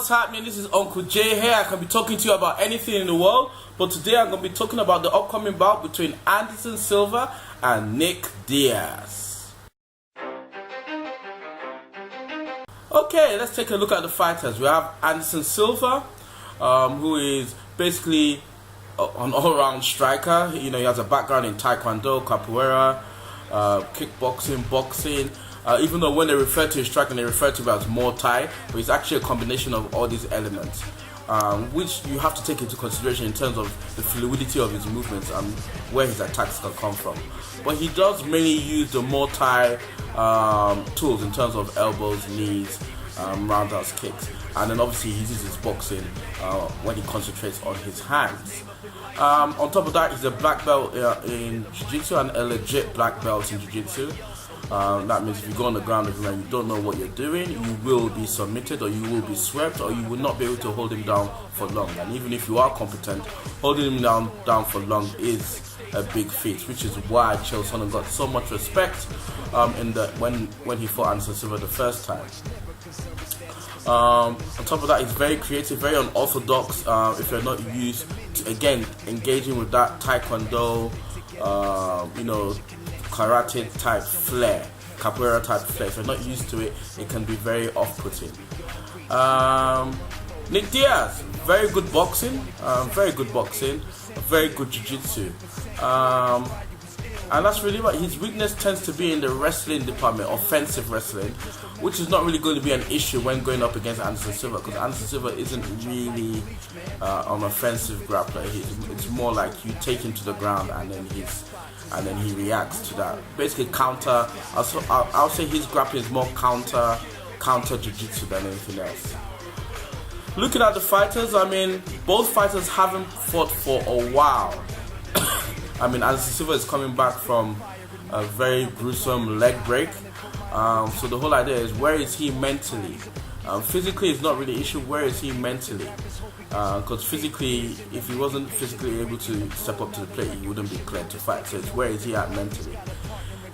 what's happening? This is Uncle Jay here. I can be talking to you about anything in the world, but today I'm going to be talking about the upcoming bout between Anderson Silva and Nick Diaz. Okay, let's take a look at the fighters. We have Anderson Silva, who is basically an all-round striker. You know, he has a background in Taekwondo, Capoeira, kickboxing, boxing. Even though when they refer to his striking, they refer to it as Muay Thai, but it's actually a combination of all these elements, which you have to take into consideration in terms of the fluidity of his movements and where his attacks can come from. But he does mainly use the Muay Thai tools in terms of elbows, knees, roundhouse kicks, and then obviously he uses his boxing when he concentrates on his hands. On top of that, he's a black belt in Jiu-Jitsu and a legit black belt in Jiu-Jitsu. That means if you go on the ground with him and you don't know what you're doing, you will be submitted, or you will be swept, or you will not be able to hold him down for long. And even if you are competent, holding him down for long is a big feat, which is why Chael Sonnen got so much respect when he fought Anderson Silva the first time. On top of that, he's very creative, very unorthodox. If you're not used to, again, engaging with that Taekwondo, karate type flair, capoeira type flair, if you're not used to it, it can be very off-putting. Nick Diaz, very good boxing, very good jiu-jitsu. And that's really what his weakness tends to be in the wrestling department, offensive wrestling, which is not really going to be an issue when going up against Anderson Silva, because Anderson Silva isn't really an offensive grappler. It's more like you take him to the ground and then he reacts to that. Basically counter. I'll say his grappling is more counter jiu-jitsu than anything else. Looking at the fighters, I mean, both fighters haven't fought for a while. I mean, Anderson Silva is coming back from a very gruesome leg break. So the whole idea is, where is he mentally? Physically is not really an issue. Where is he mentally? Because physically, if he wasn't physically able to step up to the plate, he wouldn't be cleared to fight. So it's where is he at mentally?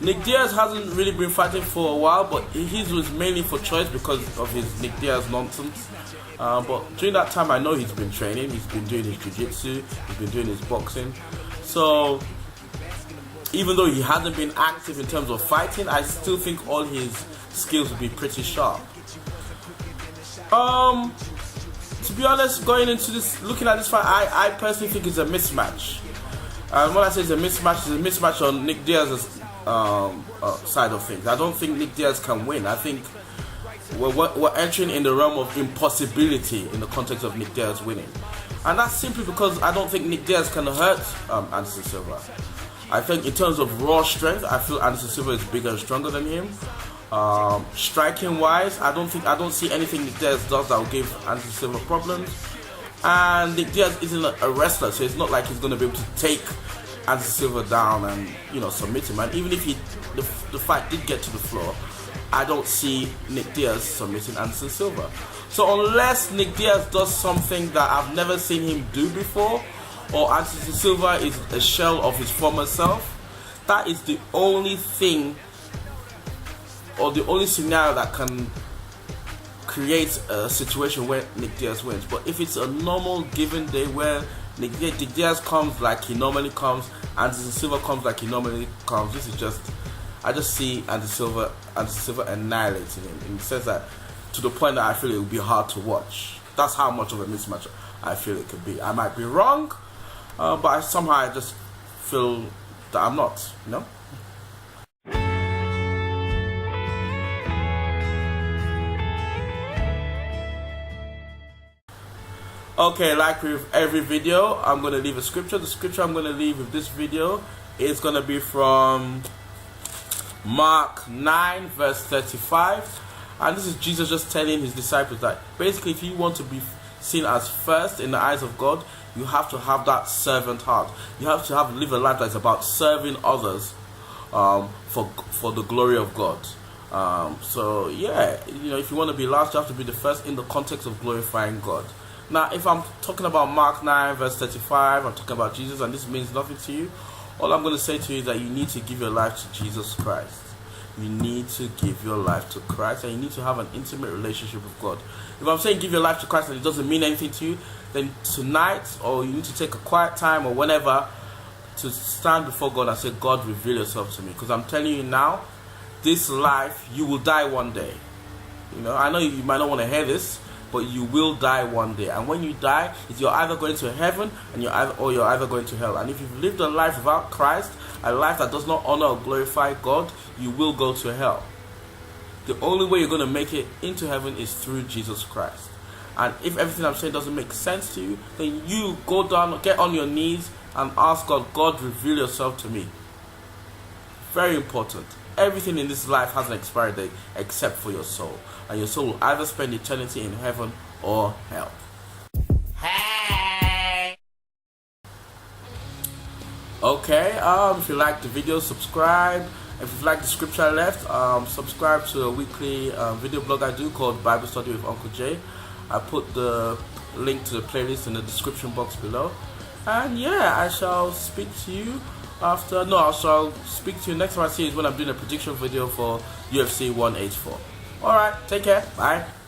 Nick Diaz hasn't really been fighting for a while, but his was mainly for choice because of his Nick Diaz nonsense. But during that time, I know he's been training. He's been doing his jiu-jitsu. He's been doing his boxing. So even though he hasn't been active in terms of fighting, I still think all his skills will be pretty sharp. To be honest, going into this, looking at this fight, I personally think it's a mismatch. And when I say it's a mismatch on Nick Diaz's side of things. I don't think Nick Diaz can win. I think we're entering in the realm of impossibility in the context of Nick Diaz winning. And that's simply because I don't think Nick Diaz can hurt Anderson Silva. I think in terms of raw strength, I feel Anderson Silva is bigger and stronger than him. Striking wise, I don't see anything Nick Diaz does that will give Anderson Silva problems. And Nick Diaz isn't a wrestler, so it's not like he's going to be able to take Anderson Silva down and submit him. And even if the fight did get to the floor, I don't see Nick Diaz submitting Anderson Silva. So unless Nick Diaz does something that I've never seen him do before, or Anderson Silva is a shell of his former self, that is the only thing, or the only scenario that can create a situation where Nick Diaz wins. But if it's a normal given day where Nick Diaz comes like he normally comes, Anderson Silva comes like he normally comes, I just see Anderson Silva annihilating him, in the sense that, to the point that I feel it would be hard to watch. That's how much of a mismatch I feel it could be. I might be wrong, but somehow I just feel that I'm not, Okay, like with every video, I'm going to leave a scripture. The scripture I'm going to leave with this video is going to be from Mark 9 verse 35. And this is Jesus just telling his disciples that basically if you want to be seen as first in the eyes of God, you have to have that servant heart. You have to live a life that's about serving others for the glory of God. So yeah, if you want to be last, you have to be the first in the context of glorifying God. Now, if I'm talking about Mark 9 verse 35, I'm talking about Jesus, and this means nothing to you, all I'm going to say to you is that you need to give your life to Jesus Christ. you need to give your life to Christ, and you need to have an intimate relationship with God. If I'm saying give your life to Christ and it doesn't mean anything to you, then tonight, or you need to take a quiet time or whenever to stand before God and say, God, reveal yourself to me. Because I'm telling you now, this life, you will die one day. You know, I know you might not want to hear this, but you will die one day. And when you die, you're either going to heaven and you're either going to hell. And if you've lived a life without Christ, a life that does not honor or glorify God, you will go to hell. The only way you're going to make it into heaven is through Jesus Christ. And if everything I'm saying doesn't make sense to you, then you go down, get on your knees and ask God, God, reveal yourself to me. Very important. Everything in this life has an expiry date except for your soul. And your soul will either spend eternity in heaven or hell. Hey! Okay, if you like the video, subscribe. If you like the scripture I left, subscribe to a weekly video blog I do called Bible Study with Uncle Jay. I put the link to the playlist in the description box below. And yeah, I shall speak to you I shall speak to you next time I see you is when I'm doing a prediction video for UFC 184. Alright, take care. Bye.